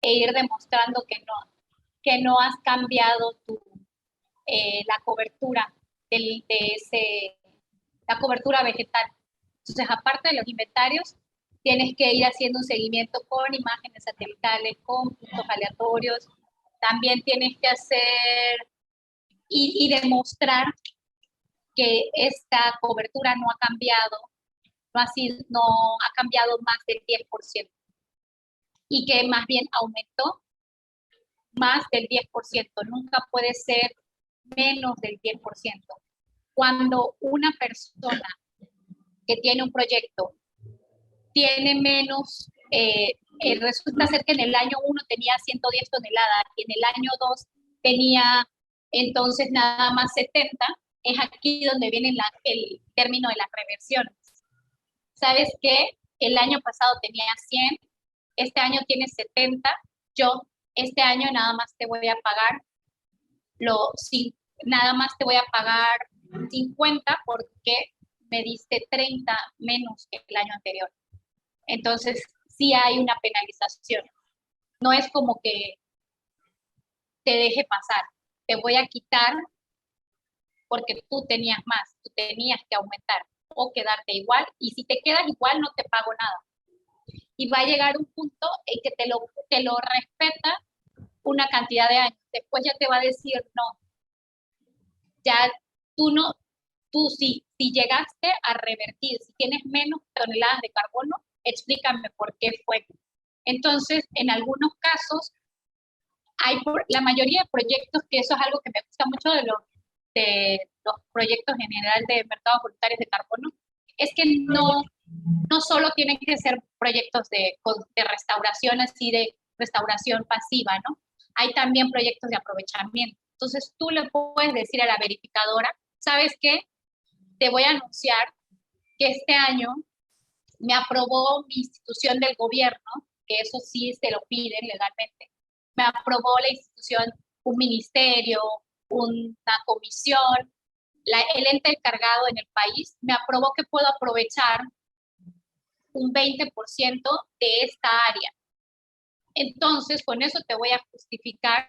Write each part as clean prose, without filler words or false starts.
e ir demostrando que no has cambiado la cobertura la cobertura vegetal. Entonces, aparte de los inventarios, tienes que ir haciendo un seguimiento con imágenes satelitales, con puntos aleatorios. También tienes que hacer y demostrar que esta cobertura no ha cambiado, no ha cambiado más del 10% y que más bien aumentó más del 10%. Nunca puede ser menos del 10%. Cuando una persona que tiene un proyecto tiene menos, resulta ser que en el año 1 tenía 110 toneladas y en el año 2 tenía entonces nada más 70, es aquí donde viene el término de las reversiones. ¿Sabes qué? El año pasado tenía 100, este año tienes 70, yo este año nada más te voy a pagar nada más te voy a pagar 50 porque me diste 30 menos que el año anterior. Entonces, sí hay una penalización. No es como que te deje pasar. Te voy a quitar porque tú tenías más, tú tenías que aumentar o quedarte igual. Y si te quedas igual, no te pago nada. Y va a llegar un punto en que te lo respeta una cantidad de años. Después ya te va a decir, no, ya tú si llegaste a revertir, si tienes menos toneladas de carbono, explícame por qué fue. Entonces, en algunos casos, la mayoría de proyectos, que eso es algo que me gusta mucho de los proyectos en general de mercados voluntarios de carbono, es que no solo tienen que ser proyectos de restauración, así de restauración pasiva, ¿no? Hay también proyectos de aprovechamiento. Entonces, tú le puedes decir a la verificadora, ¿sabes qué? Te voy a anunciar que este año me aprobó mi institución del gobierno, que eso sí se lo piden legalmente, me aprobó la institución, un ministerio, una comisión, el ente encargado en el país, me aprobó que puedo aprovechar un 20% de esta área. Entonces, con eso te voy a justificar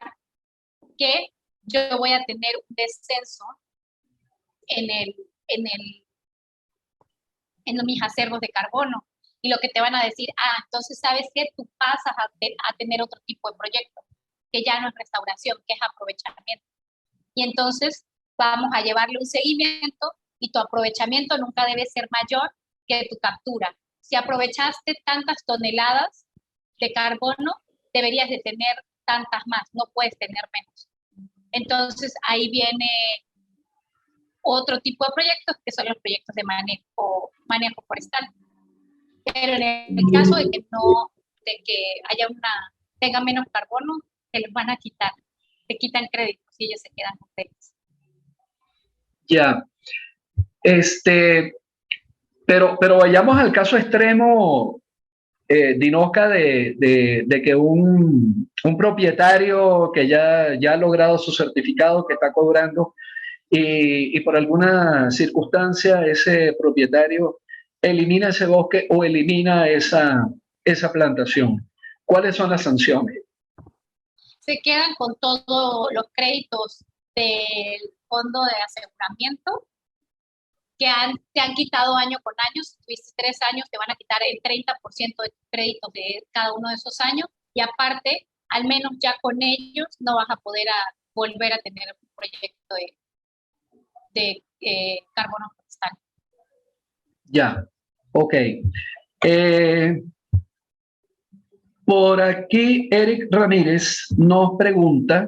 que yo voy a tener un descenso en mis acervos de carbono. Y lo que te van a decir, entonces, ¿sabes qué? Tú pasas a tener otro tipo de proyecto, que ya no es restauración, que es aprovechamiento. Y entonces vamos a llevarle un seguimiento y tu aprovechamiento nunca debe ser mayor que tu captura. Si aprovechaste tantas toneladas de carbono, deberías de tener tantas más, no puedes tener menos. Entonces ahí viene otro tipo de proyectos que son los proyectos de manejo forestal. Pero en el caso de que tenga menos carbono, se les van a quitar, te quitan créditos y ellos se quedan con créditos. Ya, pero vayamos al caso extremo, Dinoca, de que un propietario que ya ha logrado su certificado, que está cobrando, y por alguna circunstancia ese propietario elimina ese bosque o elimina esa plantación. ¿Cuáles son las sanciones? Se quedan con todos los créditos del fondo de aseguramiento que te han quitado año con año. Si tuviste 3 años, te van a quitar el 30% de tus créditos de cada uno de esos años. Y aparte, al menos ya con ellos no vas a poder volver a tener un proyecto de carbono forestal. Ya, ok. Por aquí, Eric Ramírez nos pregunta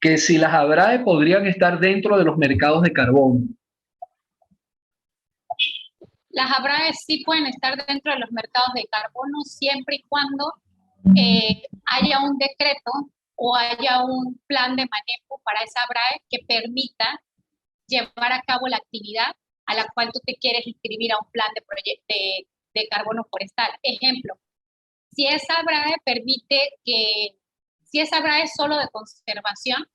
que si las ABRAE podrían estar dentro de los mercados de carbón. Las ABRAE sí pueden estar dentro de los mercados de carbono siempre y cuando haya un decreto o haya un plan de manejo para esa ABRAE que permita llevar a cabo la actividad a la cual tú te quieres inscribir a un plan de carbono forestal. Ejemplo, si esa ABRAE si esa ABRAE es solo de conservación,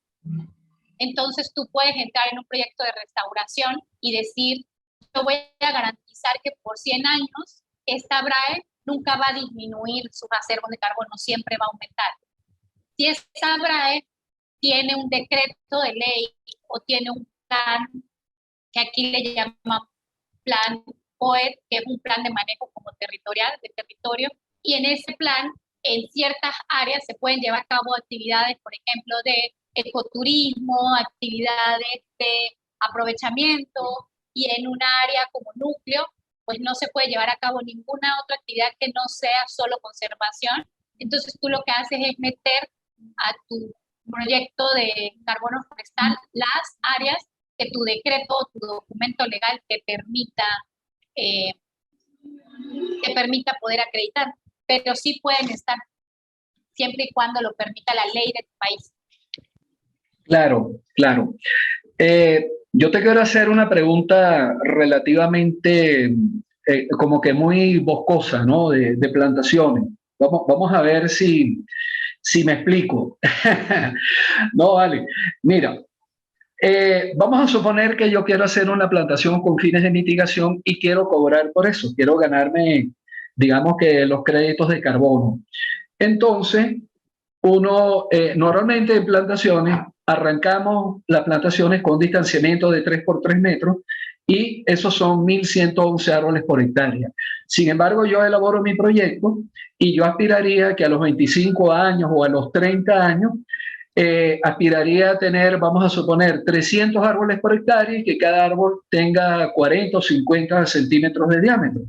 entonces tú puedes entrar en un proyecto de restauración y decir, yo voy a garantizar que por 100 años esta ABRAE nunca va a disminuir sus acervos de carbono, siempre va a aumentar. Si esa BRAE tiene un decreto de ley o tiene un plan, que aquí le llaman plan POET, que es un plan de manejo como territorial, de territorio, y en ese plan, en ciertas áreas se pueden llevar a cabo actividades, por ejemplo, de ecoturismo, actividades de aprovechamiento, y en un área como núcleo, pues no se puede llevar a cabo ninguna otra actividad que no sea solo conservación. Entonces tú lo que haces es meter a tu proyecto de carbono forestal las áreas que tu decreto o tu documento legal eh, te permita poder acreditar, pero sí pueden estar siempre y cuando lo permita la ley de tu país. Claro, claro. Yo te quiero hacer una pregunta relativamente como que muy boscosa, ¿no? De plantaciones. Vamos a ver si me explico. No, vale. Mira, vamos a suponer que yo quiero hacer una plantación con fines de mitigación y quiero cobrar por eso. Quiero ganarme, digamos que los créditos de carbono. Entonces, normalmente en plantaciones arrancamos las plantaciones con distanciamiento de 3 por 3 metros y esos son 1.111 árboles por hectárea. Sin embargo, yo elaboro mi proyecto y yo aspiraría que a los 25 años o a los 30 años aspiraría a tener, vamos a suponer, 300 árboles por hectárea y que cada árbol tenga 40 o 50 centímetros de diámetro.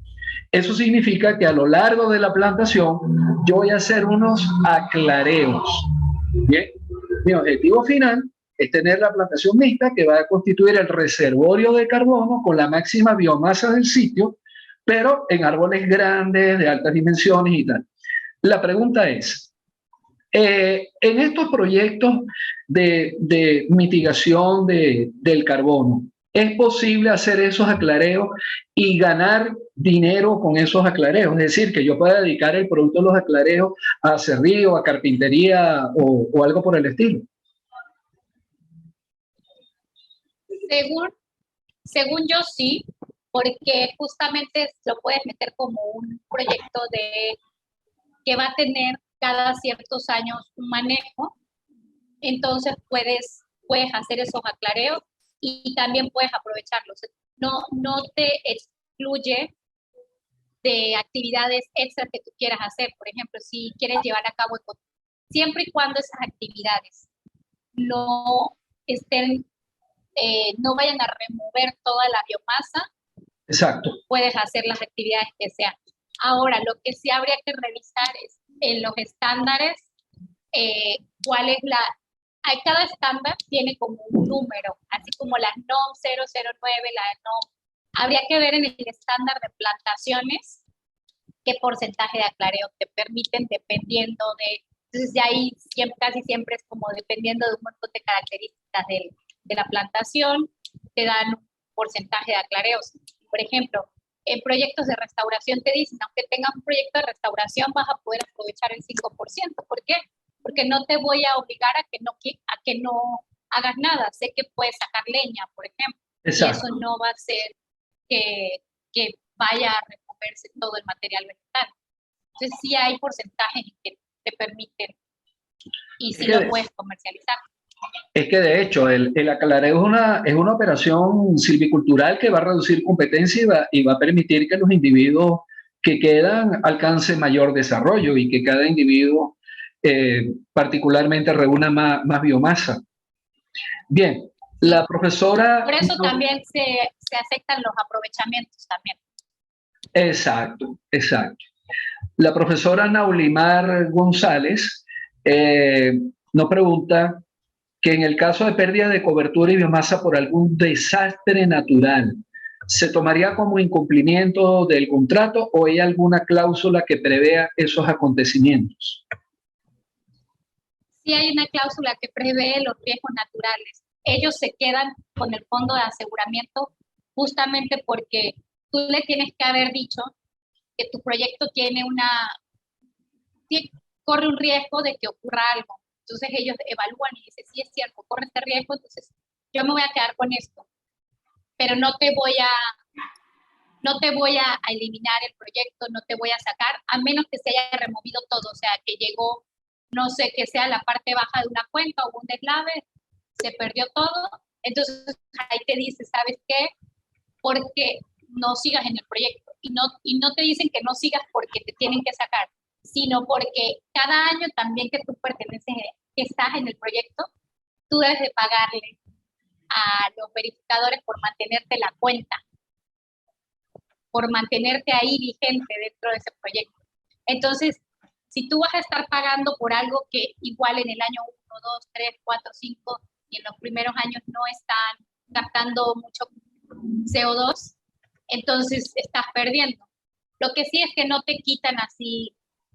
Eso significa que a lo largo de la plantación yo voy a hacer unos aclareos. Bien, mi objetivo final es tener la plantación mixta que va a constituir el reservorio de carbono con la máxima biomasa del sitio, pero en árboles grandes, de altas dimensiones y tal. La pregunta es, en estos proyectos de mitigación del carbono, ¿es posible hacer esos aclareos y ganar dinero con esos aclareos? Es decir, que yo pueda dedicar el producto de los aclareos a aserrío, a carpintería o algo por el estilo. Según yo sí, porque justamente lo puedes meter como un proyecto que va a tener cada ciertos años un manejo, entonces puedes hacer esos aclareos y también puedes aprovecharlos. No te excluye de actividades extras que tú quieras hacer. Por ejemplo, si quieres llevar a cabo, siempre y cuando esas actividades no estén, no vayan a remover toda la biomasa. Exacto. Puedes hacer las actividades que sean. Ahora, lo que sí habría que revisar es en los estándares, cuál es cada estándar tiene como un número, así como la NOM 009, la NOM. Habría que ver en el estándar de plantaciones qué porcentaje de aclareo te permiten dependiendo de, entonces de ahí casi siempre es como dependiendo de un montón de características de la plantación, te dan un porcentaje de aclareos. Por ejemplo, en proyectos de restauración te dicen, aunque tengas un proyecto de restauración vas a poder aprovechar el 5%. ¿Por qué? Porque no te voy a obligar a que no hagas nada. Sé que puedes sacar leña, por ejemplo, Exacto. y eso no va a hacer que vaya a removerse todo el material vegetal. Entonces sí hay porcentajes que te permiten y sí lo puedes comercializar. Es que de hecho el aclareo es una operación silvicultural que va a reducir competencia y va a permitir que los individuos que quedan alcancen mayor desarrollo y que cada individuo particularmente reúna más biomasa. Bien, la profesora... Por eso también se aceptan los aprovechamientos también. Exacto, exacto. La profesora Naulimar González nos pregunta que en el caso de pérdida de cobertura y biomasa por algún desastre natural, ¿se tomaría como incumplimiento del contrato o hay alguna cláusula que prevea esos acontecimientos? Sí hay una cláusula que prevé los riesgos naturales. Ellos se quedan con el fondo de aseguramiento justamente porque tú le tienes que haber dicho que tu proyecto corre un riesgo de que ocurra algo. Entonces ellos evalúan y dicen, sí es cierto, corre este riesgo, entonces yo me voy a quedar con esto, pero no te voy a eliminar el proyecto, no te voy a sacar, a menos que se haya removido todo, o sea, que llegó no sé, que sea la parte baja de una cuenca o un deslave, se perdió todo. Entonces ahí te dice, ¿sabes qué? Porque no sigas en el proyecto. Y no te dicen que no sigas porque te tienen que sacar, sino porque cada año también que tú perteneces, que estás en el proyecto, tú debes de pagarle a los verificadores por mantenerte la cuenta, por mantenerte ahí vigente dentro de ese proyecto. Entonces, si tú vas a estar pagando por algo que igual en el año 1, 2, 3, 4, 5 y en los primeros años no están captando mucho CO2, entonces estás perdiendo. Lo que sí es que no te quitan así,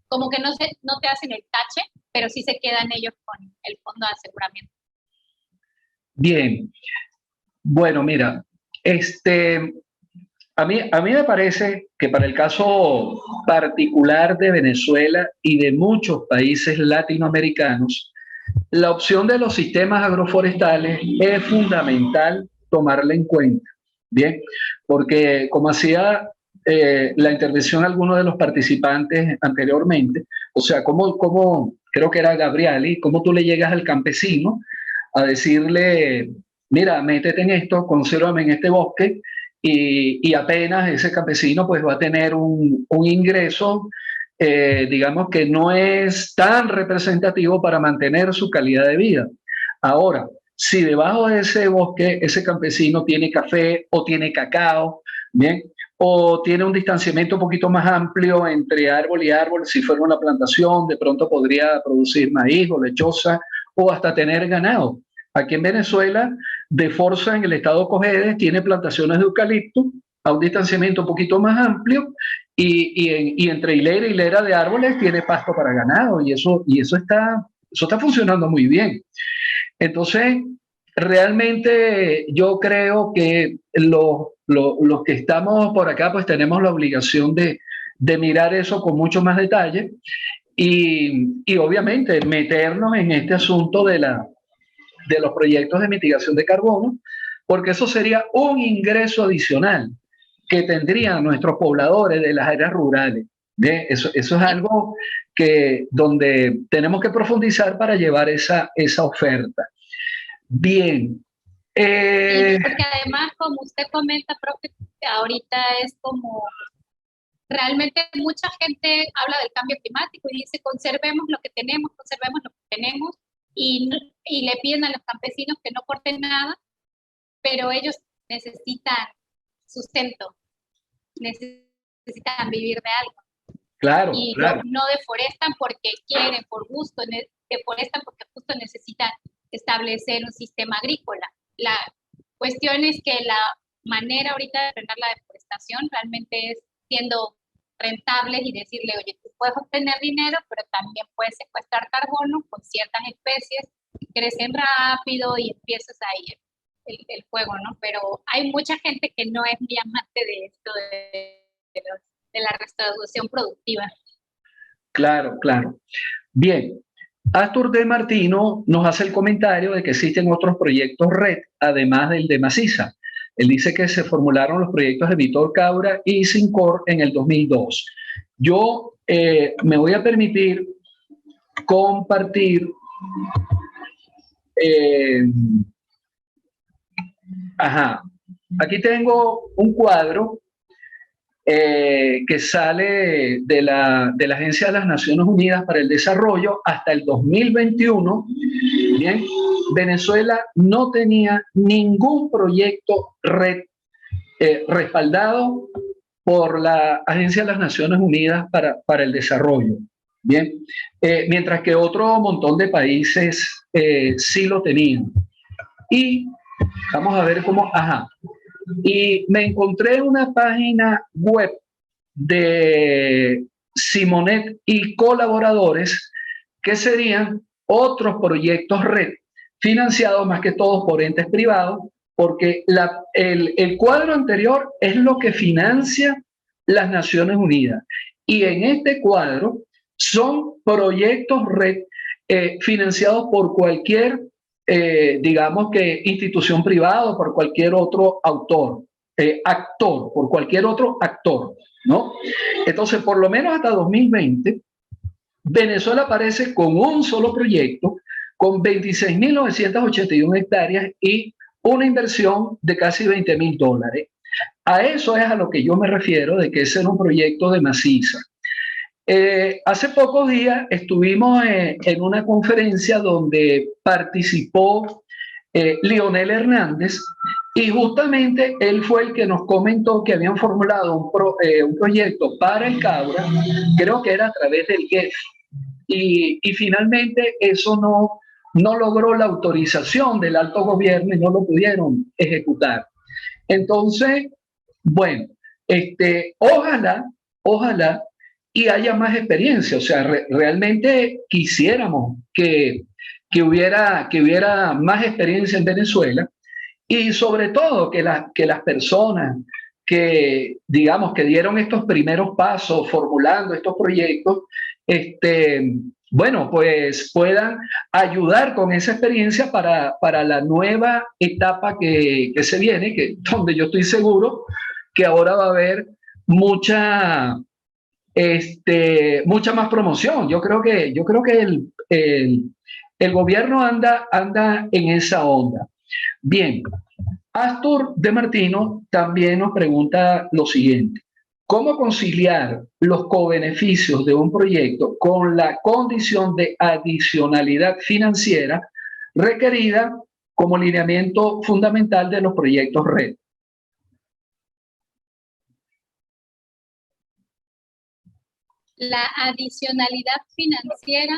como que no te hacen el tache, pero sí se quedan ellos con el fondo de aseguramiento. Bien, bueno, mira, a mí me parece que para el caso particular de Venezuela y de muchos países latinoamericanos, la opción de los sistemas agroforestales es fundamental tomarla en cuenta. Bien, porque como hacía la intervención alguno de los participantes anteriormente, o sea, como creo que era Gabrieli, cómo tú le llegas al campesino a decirle, mira, métete en esto, consérvame en este bosque, y apenas ese campesino pues va a tener un ingreso, digamos que no es tan representativo para mantener su calidad de vida. Ahora, si debajo de ese bosque ese campesino tiene café o tiene cacao, bien, o tiene un distanciamiento un poquito más amplio entre árbol y árbol, si fuera una plantación, de pronto podría producir maíz o lechosa o hasta tener ganado. Aquí en Venezuela, de Forza, en el estado Cojedes, tiene plantaciones de eucalipto a un distanciamiento un poquito más amplio y entre hilera y hilera de árboles tiene pasto para ganado y eso está funcionando muy bien. Entonces, realmente yo creo que los que estamos por acá pues tenemos la obligación de mirar eso con mucho más detalle y obviamente meternos en este asunto de los proyectos de mitigación de carbono, porque eso sería un ingreso adicional que tendrían nuestros pobladores de las áreas rurales. Eso es algo donde tenemos que profundizar para llevar esa oferta. Bien. Sí, porque además, como usted comenta, profe, ahorita es como realmente mucha gente habla del cambio climático y dice conservemos lo que tenemos, y le piden a los campesinos que no corten nada, pero ellos necesitan sustento, necesitan vivir de algo. Claro, y claro. no deforestan porque quieren, por gusto, deforestan porque justo necesitan establecer un sistema agrícola. La cuestión es que la manera ahorita de frenar la deforestación realmente es siendo rentables y decirle, oye, tú puedes obtener dinero, pero también puedes secuestrar carbono con ciertas especies que crecen rápido y empiezas ahí el fuego, ¿no? Pero hay mucha gente que no es muy amante de esto, de la restauración productiva. Claro, claro. Bien, Astur de Martino nos hace el comentario de que existen otros proyectos red, además del de Maciza. Él dice que se formularon los proyectos de Vitor Caura y Sincor en el 2002. Yo me voy a permitir compartir aquí tengo un cuadro que sale de la Agencia de las Naciones Unidas para el Desarrollo hasta el 2021. Bien, Venezuela no tenía ningún proyecto respaldado por la Agencia de las Naciones Unidas para el Desarrollo. Bien, mientras que otro montón de países sí lo tenían. Y vamos a ver cómo, y me encontré una página web de Simonet y colaboradores que serían otros proyectos red financiados más que todos por entes privados, porque el cuadro anterior es lo que financia las Naciones Unidas y en este cuadro son proyectos red financiados por cualquier digamos que institución privada o por cualquier otro actor, por cualquier otro actor, ¿no? Entonces, por lo menos hasta 2020, Venezuela aparece con un solo proyecto, con 26.981 hectáreas y una inversión de casi $20.000. A eso es a lo que yo me refiero de que ese era un proyecto de maciza. Hace pocos días estuvimos en una conferencia donde participó Leonel Hernández y justamente él fue el que nos comentó que habían formulado un proyecto para el Caura, creo que era a través del GEF, y finalmente eso no logró la autorización del alto gobierno y no lo pudieron ejecutar. Entonces, bueno, ojalá y haya más experiencia. O sea, realmente quisiéramos que hubiera más experiencia en Venezuela y sobre todo que las personas que, digamos, que dieron estos primeros pasos formulando estos proyectos, bueno, pues puedan ayudar con esa experiencia para la nueva etapa que se viene, donde yo estoy seguro que ahora va a haber mucha, mucha más promoción. Yo creo que el gobierno anda en esa onda. Bien, Astur de Martino también nos pregunta lo siguiente: ¿cómo conciliar los cobeneficios de un proyecto con la condición de adicionalidad financiera requerida como lineamiento fundamental de los proyectos red? La adicionalidad financiera.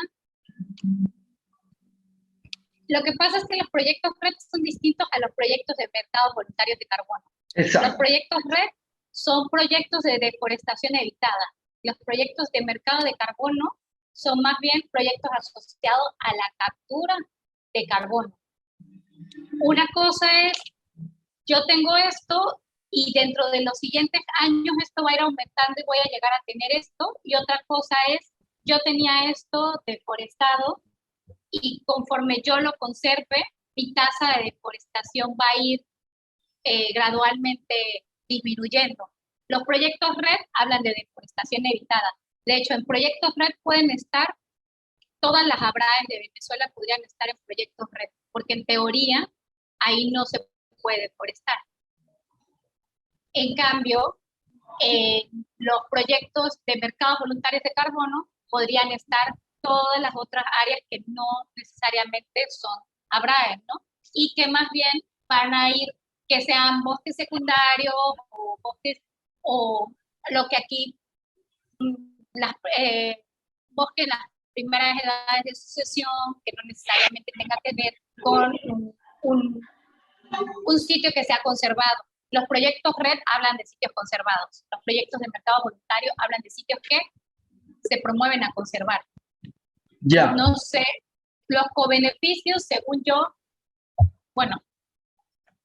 Lo que pasa es que los proyectos red son distintos a los proyectos de mercados voluntarios de carbono. Exacto. Los proyectos red son proyectos de deforestación evitada. Los proyectos de mercado de carbono son más bien proyectos asociados a la captura de carbono. Una cosa es, yo tengo esto y dentro de los siguientes años esto va a ir aumentando y voy a llegar a tener esto. Y otra cosa es, yo tenía esto deforestado y conforme yo lo conserve, mi tasa de deforestación va a ir gradualmente disminuyendo. Los proyectos red hablan de deforestación evitada. De hecho, en proyectos red pueden estar, todas las ABRAES de Venezuela podrían estar en proyectos red, porque en teoría ahí no se puede deforestar. En cambio, los proyectos de mercados voluntarios de carbono podrían estar todas las otras áreas que no necesariamente son ABRAES, ¿no? Y que más bien van a ir, que sean bosques secundarios o bosques, o lo que aquí, bosques en las primeras edades de sucesión, que no necesariamente tenga que ver con un sitio que sea conservado. Los proyectos red hablan de sitios conservados. Los proyectos de mercado voluntario hablan de sitios que se promueven a conservar. Ya. No sé, los cobeneficios, según yo, bueno,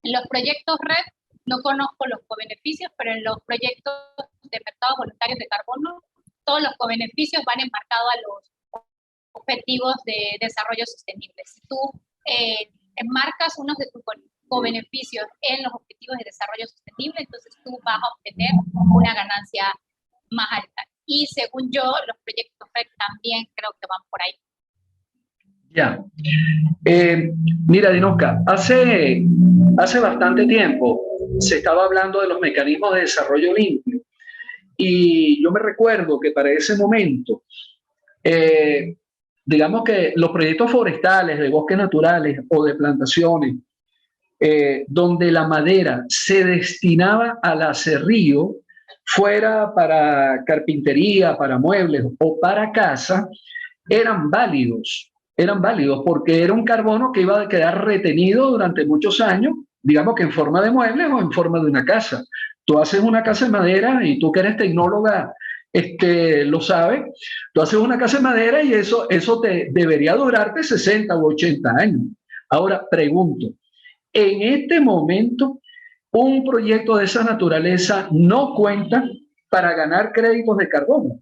en los proyectos red no conozco los cobeneficios, pero en los proyectos de mercados voluntarios de carbono, todos los cobeneficios van enmarcados a los objetivos de desarrollo sostenible. Si tú enmarcas unos de tus cobeneficios en los objetivos de desarrollo sostenible, entonces tú vas a obtener una ganancia más alta. Y según yo, los proyectos red también creo que van por ahí. Ya. Mira, Dinosca, hace bastante tiempo se estaba hablando de los mecanismos de desarrollo limpio y yo me recuerdo que para ese momento, digamos que los proyectos forestales, de bosques naturales o de plantaciones, donde la madera se destinaba al aserrío, fuera para carpintería, para muebles o para casa, eran válidos porque era un carbono que iba a quedar retenido durante muchos años, digamos que en forma de muebles o en forma de una casa. Tú haces una casa de madera y tú que eres tecnóloga, lo sabes, tú haces una casa de madera y eso te debería durarte 60 u 80 años. Ahora pregunto, en este momento, un proyecto de esa naturaleza no cuenta para ganar créditos de carbono.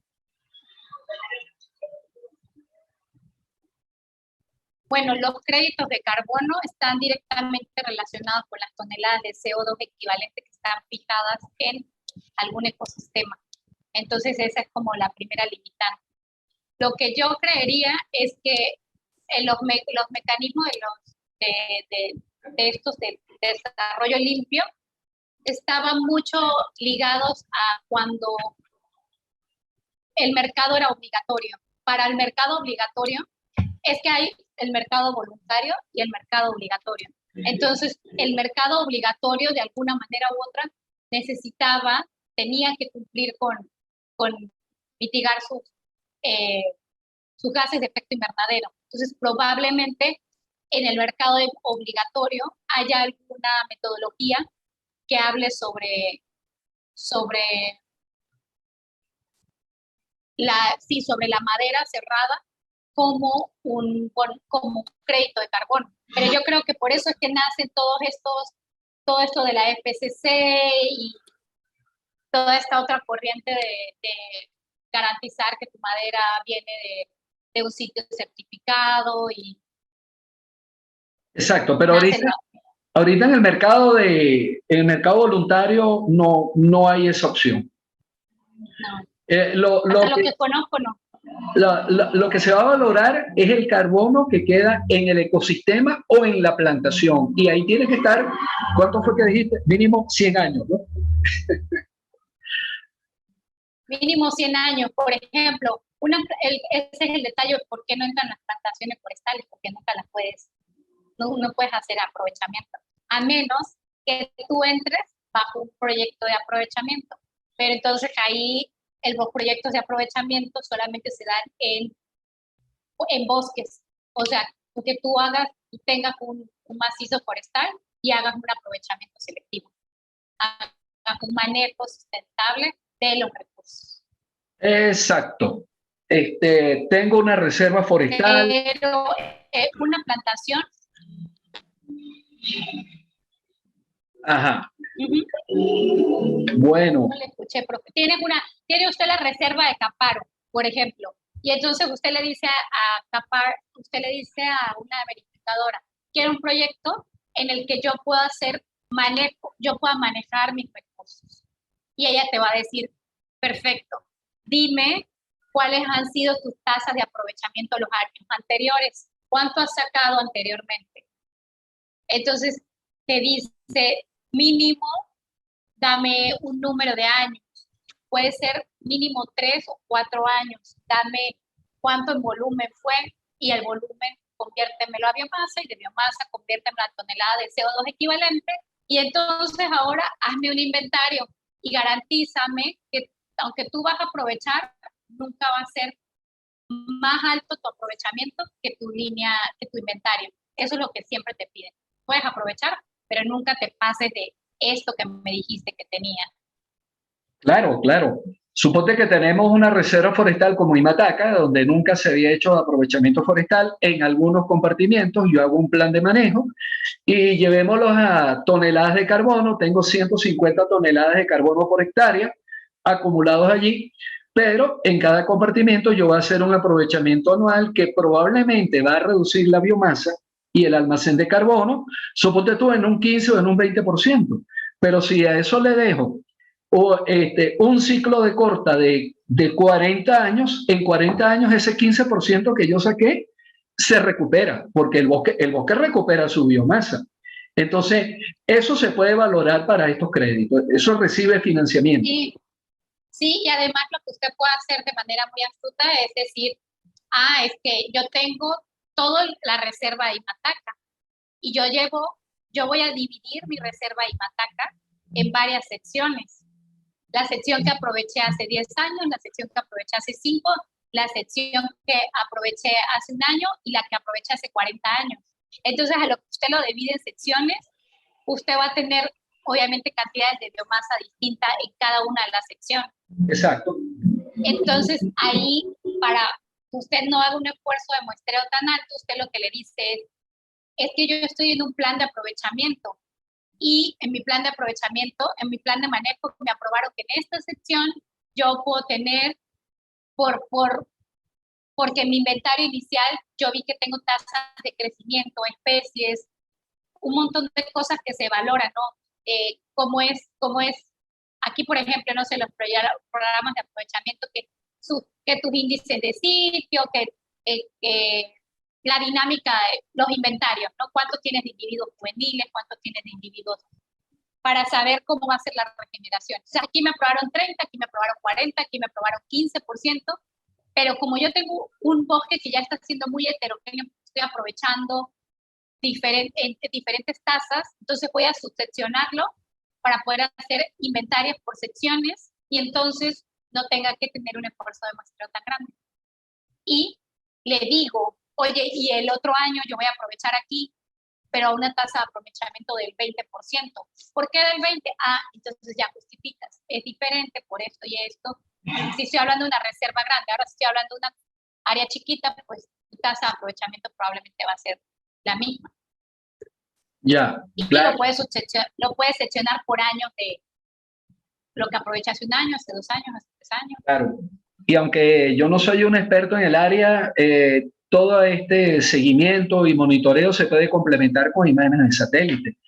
Bueno, los créditos de carbono están directamente relacionados con las toneladas de CO2 equivalentes que están fijadas en algún ecosistema. Entonces esa es como la primera limitante. Lo que yo creería es que los mecanismos de estos de desarrollo limpio estaban mucho ligados a cuando el mercado era obligatorio. Para el mercado obligatorio es que hay el mercado voluntario y el mercado obligatorio. Entonces, el mercado obligatorio, de alguna manera u otra, tenía que cumplir con mitigar sus gases de efecto invernadero. Entonces, probablemente en el mercado obligatorio haya alguna metodología que hable sobre sobre la madera cerrada como un crédito de carbono. Pero yo creo que por eso es que nacen todo esto de la FCC y toda esta otra corriente de garantizar que tu madera viene de un sitio certificado y... Exacto, pero ahorita en el mercado voluntario no hay esa opción. No. Lo que conozco, no. Lo que se va a valorar es el carbono que queda en el ecosistema o en la plantación. Y ahí tiene que estar, ¿cuánto fue que dijiste? Mínimo 100 años, ¿no? Mínimo 100 años. Por ejemplo, ese es el detalle de por qué no entran las plantaciones forestales, porque nunca las no puedes hacer aprovechamiento, a menos que tú entres bajo un proyecto de aprovechamiento. Pero entonces ahí los proyectos de aprovechamiento solamente se dan en bosques. O sea, que tú tengas un macizo forestal y hagas un aprovechamiento selectivo. Hagas un manejo sustentable de los recursos. Exacto. Tengo una reserva forestal. Pero una plantación. Ajá. Bueno. No le escuché, profe. Tiene usted la reserva de Caparo, por ejemplo, y entonces usted le dice a una verificadora, quiero un proyecto en el que yo pueda manejar mis recursos. Y ella te va a decir, perfecto, dime cuáles han sido tus tasas de aprovechamiento los años anteriores, cuánto has sacado anteriormente. Entonces te dice, mínimo, dame un número de años, puede ser mínimo 3 o 4 años, dame cuánto en volumen fue y el volumen conviértemelo a biomasa y de biomasa conviértemelo a tonelada de CO2 equivalente y entonces ahora hazme un inventario y garantízame que aunque tú vas a aprovechar, nunca va a ser más alto tu aprovechamiento que tu inventario. Eso es lo que siempre te piden. Puedes aprovechar, pero nunca te pases de esto que me dijiste que tenía. Claro, claro. Suponte que tenemos una reserva forestal como Imataca, donde nunca se había hecho aprovechamiento forestal en algunos compartimientos. Yo hago un plan de manejo y llevémoslos a toneladas de carbono. Tengo 150 toneladas de carbono por hectárea acumulados allí, pero en cada compartimento yo voy a hacer un aprovechamiento anual que probablemente va a reducir la biomasa y el almacén de carbono, suponte tú en un 15 o en un 20%. Pero si a eso le dejo un ciclo de corta de 40 años, en 40 años ese 15% que yo saqué se recupera, porque el bosque recupera su biomasa. Entonces, eso se puede valorar para estos créditos, eso recibe financiamiento. Sí, y además lo que usted puede hacer de manera muy astuta es decir, es que yo tengo toda la reserva de Imataca y yo voy a dividir mi reserva de Imataca en varias secciones. La sección que aproveché hace 10 años, la sección que aproveché hace 5, la sección que aproveché hace un año y la que aproveché hace 40 años. Entonces, a lo que usted lo divide en secciones, usted va a tener, obviamente, cantidades de biomasa distintas en cada una de las secciones. Exacto. Entonces, ahí, para que usted no haga un esfuerzo de muestreo tan alto, usted lo que le dice es que yo estoy en un plan de aprovechamiento. Y en mi plan de aprovechamiento, en mi plan de manejo, me aprobaron que en esta sección yo puedo tener, porque en mi inventario inicial yo vi que tengo tasas de crecimiento, especies, un montón de cosas que se valoran, ¿no? Como es, aquí por ejemplo, no sé, los programas de aprovechamiento que que tus índices de sitio, que la dinámica de los inventarios, ¿no? ¿Cuántos tienes de individuos juveniles? ¿Cuántos tienes de individuos? Para saber cómo va a ser la regeneración. O sea, aquí me aprobaron 30, aquí me aprobaron 40, aquí me aprobaron 15%, pero como yo tengo un bosque que ya está siendo muy heterogéneo, estoy aprovechando diferentes tasas, entonces voy a subseccionarlo para poder hacer inventarios por secciones y entonces no tenga que tener un esfuerzo de muestreo tan grande. Y le digo, oye, y el otro año yo voy a aprovechar aquí, pero a una tasa de aprovechamiento del 20%. ¿Por qué del 20%? Ah, entonces ya justificas. Es diferente por esto y esto. Si estoy hablando de una reserva grande, ahora si estoy hablando de una área chiquita, pues tu tasa de aprovechamiento probablemente va a ser la misma. Ya, y claro. lo puedes seccionar por años de lo que aprovecha hace un año, hace 2 años, hace 3 años. Claro. Y aunque yo no soy un experto en el área, todo este seguimiento y monitoreo se puede complementar con imágenes de satélite.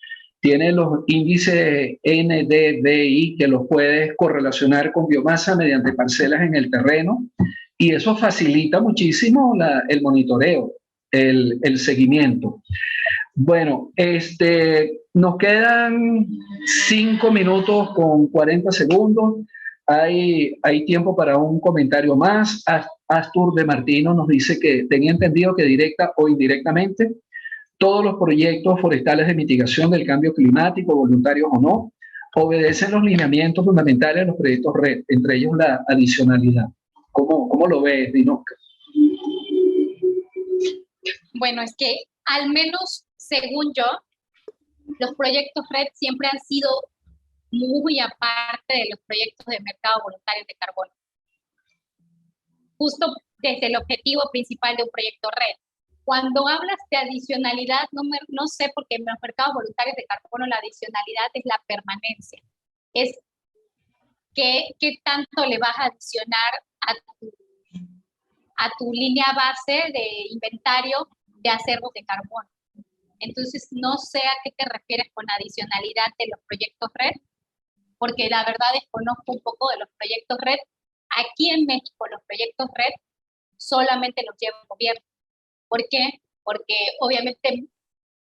Tiene los índices NDVI que los puedes correlacionar con biomasa mediante parcelas en el terreno y eso facilita muchísimo el monitoreo, el seguimiento. Bueno, nos quedan 5 minutos con 40 segundos. Hay tiempo para un comentario más. Astur de Martino nos dice que tenía entendido que directa o indirectamente todos los proyectos forestales de mitigación del cambio climático, voluntarios o no, obedecen los lineamientos fundamentales de los proyectos RED, entre ellos la adicionalidad. ¿Cómo lo ves, Dinosca? Bueno, es que al menos según yo, los proyectos RED siempre han sido muy aparte de los proyectos de mercado voluntarios de carbono. Justo desde el objetivo principal de un proyecto RED. Cuando hablas de adicionalidad, no sé, porque en los mercados voluntarios de carbono la adicionalidad es la permanencia. Es qué tanto le vas a adicionar a tu línea base de inventario de acervos de carbono. Entonces, no sé a qué te refieres con adicionalidad de los proyectos RED, porque la verdad desconozco un poco de los proyectos RED. Aquí en México los proyectos RED solamente los lleva el gobierno. ¿Por qué? Porque obviamente,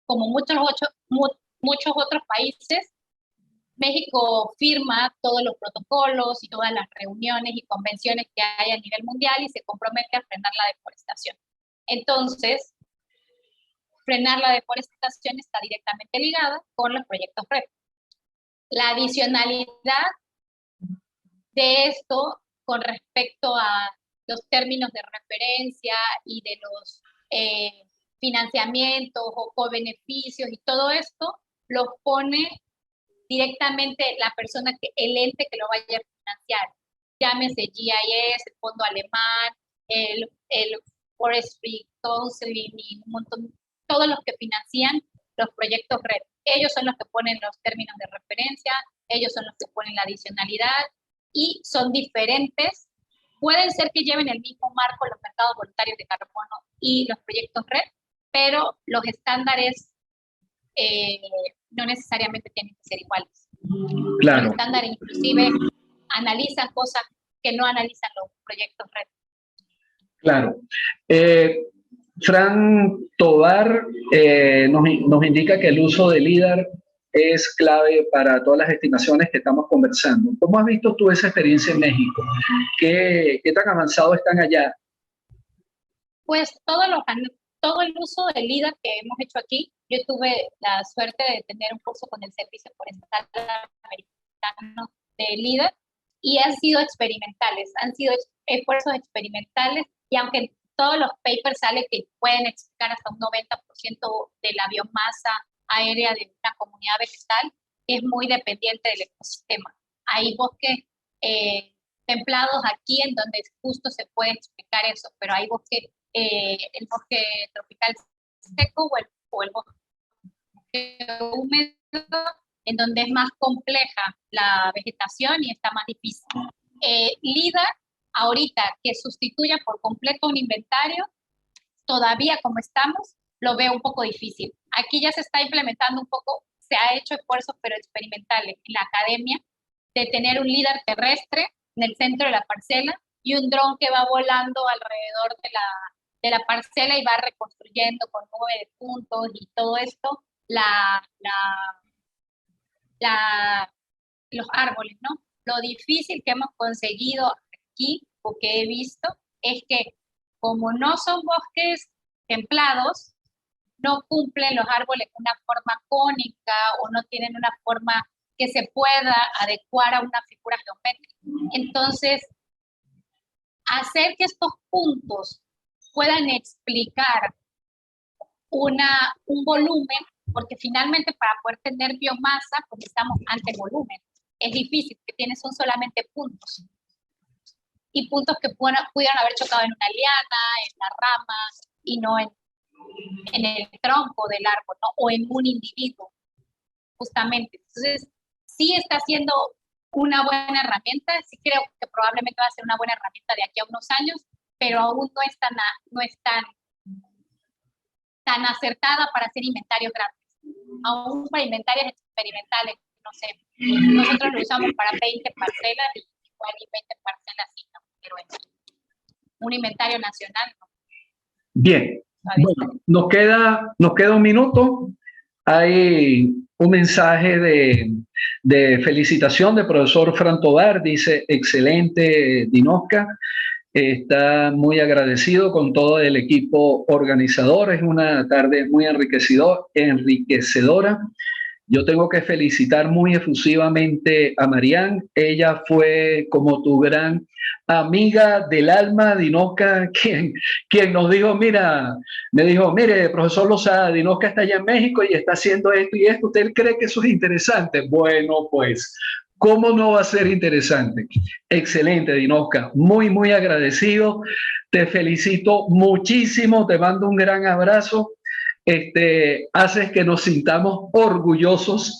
como muchos otros países, México firma todos los protocolos y todas las reuniones y convenciones que hay a nivel mundial y se compromete a frenar la deforestación. Entonces, frenar la deforestación está directamente ligada con los proyectos RED. La adicionalidad de esto con respecto a los términos de referencia y de los financiamientos o co-beneficios y todo esto, los pone directamente la persona, el ente que lo vaya a financiar. Llámese GIS, el Fondo Alemán, el Forestry Council y un montón, todos los que financian los proyectos RED. Ellos son los que ponen los términos de referencia, ellos son los que ponen la adicionalidad y son diferentes. Pueden ser que lleven el mismo marco los mercados voluntarios de carbono y los proyectos RED, pero los estándares no necesariamente tienen que ser iguales. Claro. Los estándares inclusive analizan cosas que no analizan los proyectos RED. Claro. Fran Tovar nos indica que el uso de LIDAR es clave para todas las estimaciones que estamos conversando. ¿Cómo has visto tú esa experiencia en México? ¿Qué tan avanzados están allá? Pues todo el uso del LIDAR que hemos hecho aquí, yo tuve la suerte de tener un curso con el Servicio Forestal Americano de LIDAR y han sido experimentales, han sido esfuerzos experimentales y aunque todos los papers sale que pueden explicar hasta un 90% de la biomasa aérea de una comunidad vegetal, es muy dependiente del ecosistema. Hay bosques templados aquí en donde justo se puede explicar eso, pero hay bosques, el bosque tropical seco o el bosque húmedo, en donde es más compleja la vegetación y está más difícil. LIDAR, ahorita que sustituya por completo un inventario, todavía como estamos, lo veo un poco difícil. Aquí ya se está implementando un poco, se ha hecho esfuerzos pero experimentales en la academia de tener un LIDAR terrestre en el centro de la parcela y un dron que va volando alrededor de la parcela y va reconstruyendo con 9 puntos y todo esto, los árboles, ¿no? Lo difícil que hemos conseguido aquí, o que he visto, es que como no son bosques templados, no cumplen los árboles una forma cónica o no tienen una forma que se pueda adecuar a una figura geométrica. Entonces, hacer que estos puntos puedan explicar un volumen, porque finalmente para poder tener biomasa, pues estamos ante volumen. Es difícil, que son solamente puntos. Y puntos que pudieran haber chocado en una liana, en la rama, y no en el tronco del árbol, ¿no? O en un individuo, justamente. Entonces, sí está siendo una buena herramienta, sí creo que probablemente va a ser una buena herramienta de aquí a unos años, pero aún no es tan acertada para hacer inventarios grandes. Aún para inventarios experimentales, no sé, nosotros lo usamos para 20 parcelas y igual y 20 parcelas sí, ¿no? Pero bueno, un inventario nacional, ¿no? Bien, bueno, nos queda un minuto. Hay un mensaje de felicitación del profesor Fran Tovar, dice, excelente Dinosca, está muy agradecido con todo el equipo organizador, es una tarde muy enriquecedora. Yo tengo que felicitar muy efusivamente a Marianne. Ella fue como tu gran amiga del alma, Dinosca, quien nos dijo, me dijo, mire, profesor Lozada, Dinosca está allá en México y está haciendo esto y esto. ¿Usted cree que eso es interesante? Bueno, pues, ¿cómo no va a ser interesante? Excelente, Dinosca. Muy, muy agradecido. Te felicito muchísimo. Te mando un gran abrazo. Haces que nos sintamos orgullosos